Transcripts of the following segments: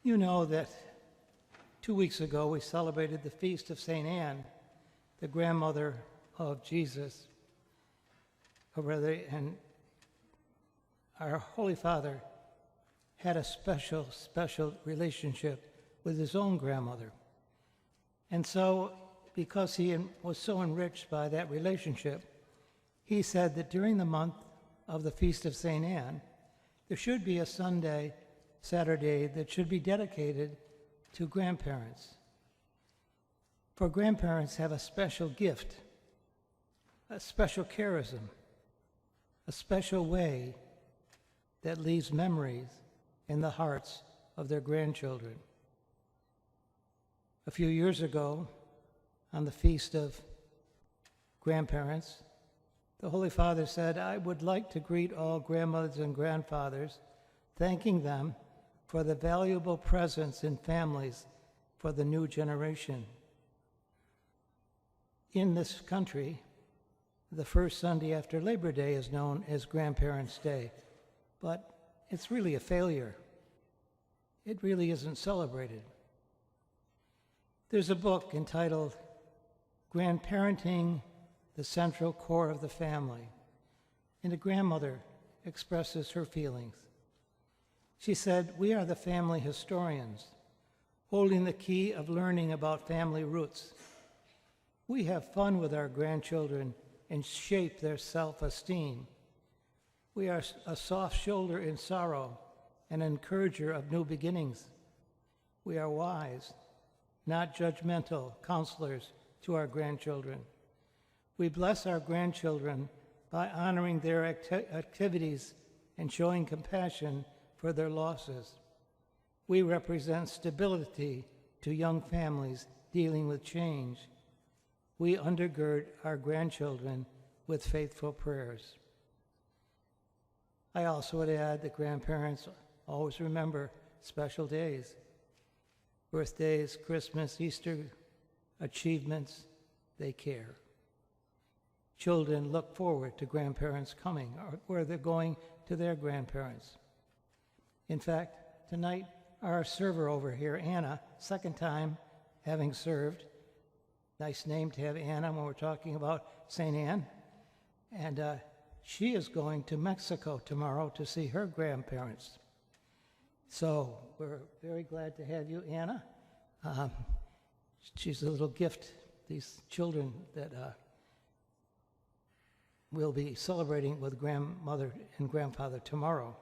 You know that 2 weeks ago we celebrated the feast of St. Anne, the grandmother of Jesus, and our Holy Father had a special relationship with his own grandmother. And so, because he was so enriched by that relationship, he said that during the month of the Feast of St. Anne, there should be a Saturday that should be dedicated to grandparents. For grandparents have a special gift, a special charism, a special way that leaves memories in the hearts of their grandchildren. A few years ago, on the Feast of Grandparents, the Holy Father said, "I would like to greet all grandmothers and grandfathers, thanking them for the valuable presence in families for the new generation." In this country, the first Sunday after Labor Day is known as Grandparents' Day, but it's really a failure. It really isn't celebrated. There's a book entitled Grandparenting, the Central Core of the Family, and a grandmother expresses her feelings. She said, "We are the family historians, holding the key of learning about family roots. We have fun with our grandchildren and shape their self-esteem. We are a soft shoulder in sorrow, an encourager of new beginnings. We are wise, not judgmental counselors to our grandchildren. We bless our grandchildren by honoring their activities and showing compassion for their losses. We represent stability to young families dealing with change. We undergird our grandchildren with faithful prayers." I also would add that grandparents always remember special days, birthdays, Christmas, Easter, achievements. They care. Children look forward to grandparents coming or where they're going to their grandparents. In fact, tonight, our server over here, Anna, second time having served, nice name to have Anna when we're talking about St. Anne, and she is going to Mexico tomorrow to see her grandparents. So we're very glad to have you, Anna. She's a little gift, these children that we'll be celebrating with grandmother and grandfather tomorrow.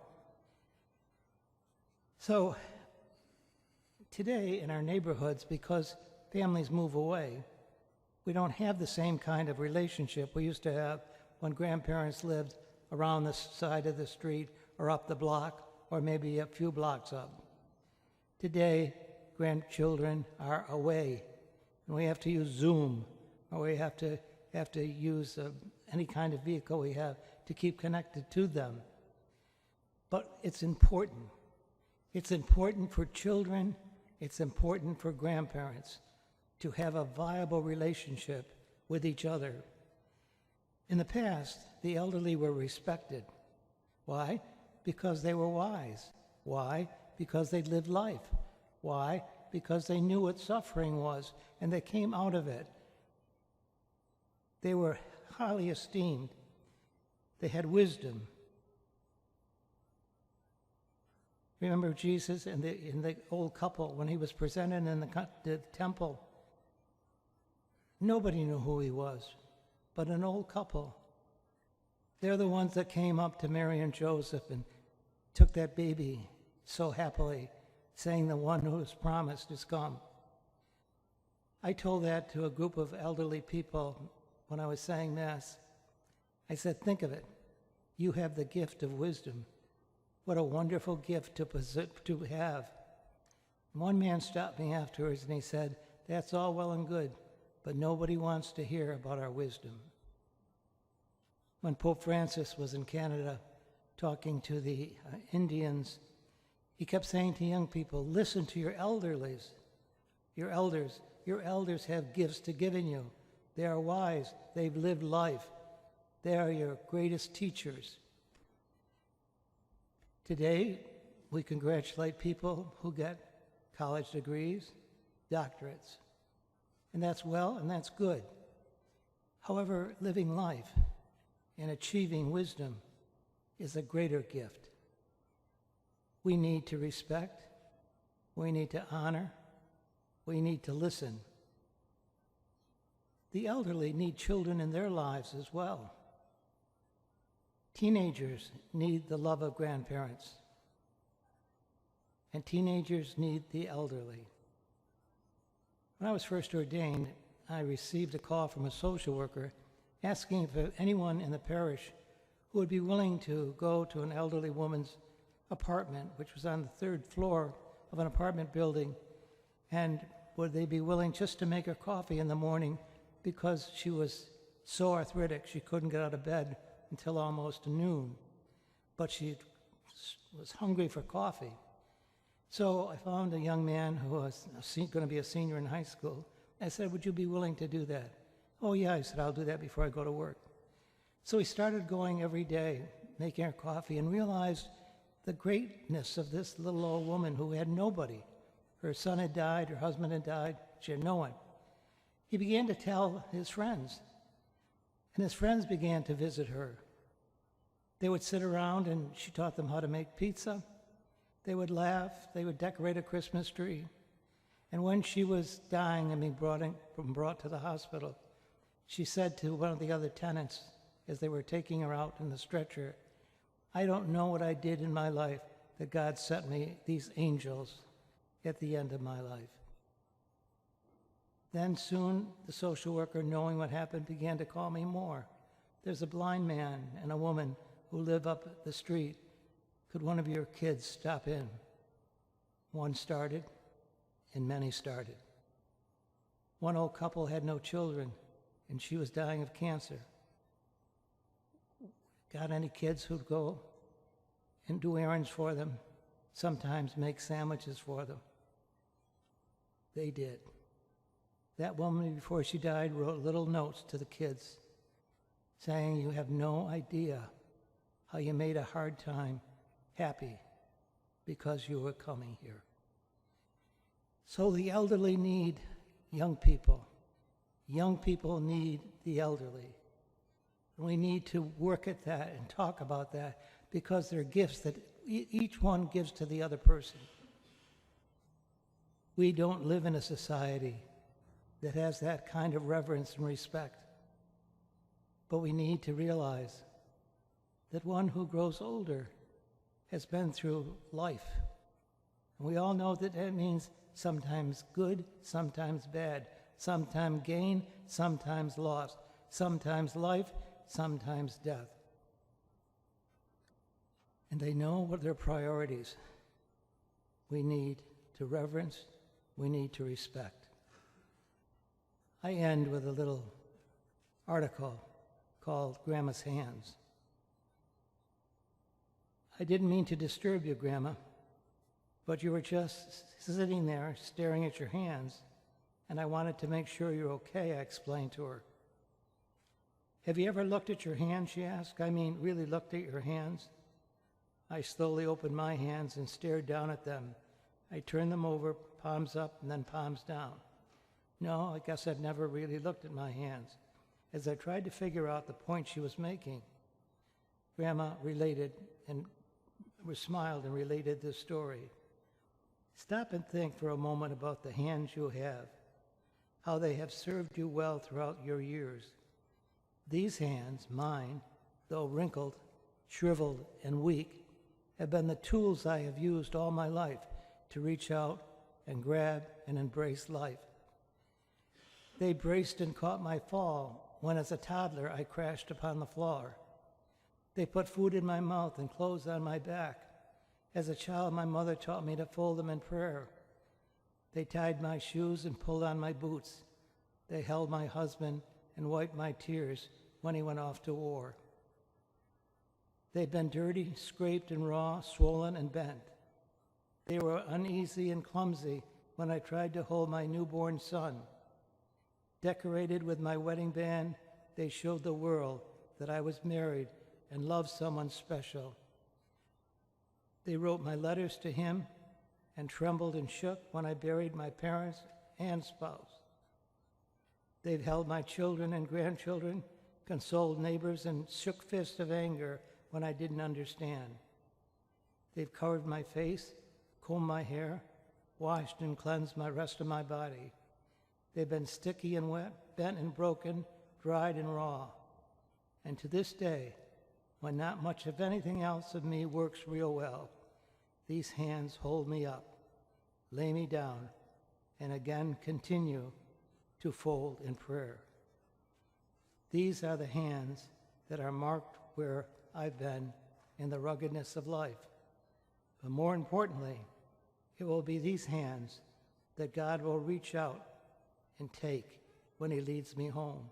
So today in our neighborhoods, because families move away, we don't have the same kind of relationship we used to have when grandparents lived around the side of the street or up the block or maybe a few blocks up. Today, grandchildren are away, and we have to use Zoom, or we have to use any kind of vehicle we have to keep connected to them. But it's important. It's important for children, it's important for grandparents to have a viable relationship with each other. In the past, the elderly were respected. Why? Because they were wise. Why? Because they lived life. Why? Because they knew what suffering was, and they came out of it. They were highly esteemed. They had wisdom. Remember Jesus in the old couple when he was presented in the temple? Nobody knew who he was, but an old couple. They're the ones that came up to Mary and Joseph and took that baby so happily, saying the one who was promised is come. I told that to a group of elderly people when I was saying Mass. I said, think of it. You have the gift of wisdom. What a wonderful gift to have. One man stopped me afterwards and he said, that's all well and good, but nobody wants to hear about our wisdom. When Pope Francis was in Canada talking to the Indians, he kept saying to young people, listen to your elders. Your elders have gifts to give in you. They are wise. They've lived life. They are your greatest teachers. Today, we congratulate people who get college degrees, doctorates. And that's well and that's good. However, living life and achieving wisdom is a greater gift. We need to respect, we need to honor, we need to listen. The elderly need children in their lives as well. Teenagers need the love of grandparents, and teenagers need the elderly. When I was first ordained, I received a call from a social worker asking if anyone in the parish who would be willing to go to an elderly woman's apartment, which was on the third floor of an apartment building, and would they be willing just to make her coffee in the morning because she was so arthritic she couldn't get out of bed until almost noon, but she was hungry for coffee. So I found a young man who was going to be a senior in high school. I said, would you be willing to do that? Oh yeah, I said, I'll do that before I go to work. So he started going every day, making her coffee, and realized the greatness of this little old woman who had nobody. Her son had died, her husband had died, she had no one. He began to tell his friends, and his friends began to visit her. They would sit around and she taught them how to make pizza. They would laugh, they would decorate a Christmas tree. And when she was dying and being brought to the hospital, she said to one of the other tenants as they were taking her out in the stretcher, I don't know what I did in my life that God sent me these angels at the end of my life. Then soon the social worker, knowing what happened, began to call me more. There's a blind man and a woman who live up the street. Could one of your kids stop in? One started, and many started. One old couple had no children, and she was dying of cancer. Got any kids who'd go and do errands for them, sometimes make sandwiches for them? They did. That woman, before she died, wrote little notes to the kids saying, you have no idea how you made a hard time happy because you were coming here. So the elderly need young people. Young people need the elderly. We need to work at that and talk about that because they're gifts that each one gives to the other person. We don't live in a society that has that kind of reverence and respect. But we need to realize that one who grows older has been through life. And we all know that that means sometimes good, sometimes bad, sometimes gain, sometimes loss, sometimes life, sometimes death. And they know what their priorities. We need to reverence, we need to respect. I end with a little article called Grandma's Hands. I didn't mean to disturb you, Grandma, but you were just sitting there staring at your hands, and I wanted to make sure you're okay, I explained to her. Have you ever looked at your hands, she asked? I mean, really looked at your hands? I slowly opened my hands and stared down at them. I turned them over, palms up and then palms down. No, I guess I'd never really looked at my hands. As I tried to figure out the point she was making, Grandma related and smiled and related this story. Stop and think for a moment about the hands you have, how they have served you well throughout your years. These hands, mine, though wrinkled, shriveled, and weak, have been the tools I have used all my life to reach out and grab and embrace life. They braced and caught my fall when, as a toddler, I crashed upon the floor. They put food in my mouth and clothes on my back. As a child, my mother taught me to fold them in prayer. They tied my shoes and pulled on my boots. They held my husband and wiped my tears when he went off to war. They'd been dirty, scraped and raw, swollen and bent. They were uneasy and clumsy when I tried to hold my newborn son. Decorated with my wedding band, they showed the world that I was married and loved someone special. They wrote my letters to him and trembled and shook when I buried my parents and spouse. They've held my children and grandchildren, consoled neighbors, and shook fists of anger when I didn't understand. They've covered my face, combed my hair, washed and cleansed the rest of my body. They've been sticky and wet, bent and broken, dried and raw. And to this day, when not much of anything else of me works real well, these hands hold me up, lay me down, and again continue to fold in prayer. These are the hands that are marked where I've been in the ruggedness of life. But more importantly, it will be these hands that God will reach out and take when he leads me home.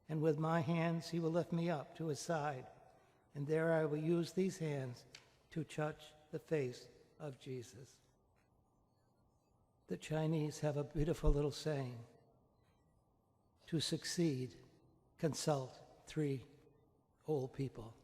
And with my hands, he will lift me up to his side, and there I will use these hands to touch the face of Jesus. The Chinese have a beautiful little saying: to succeed, consult 3 old people.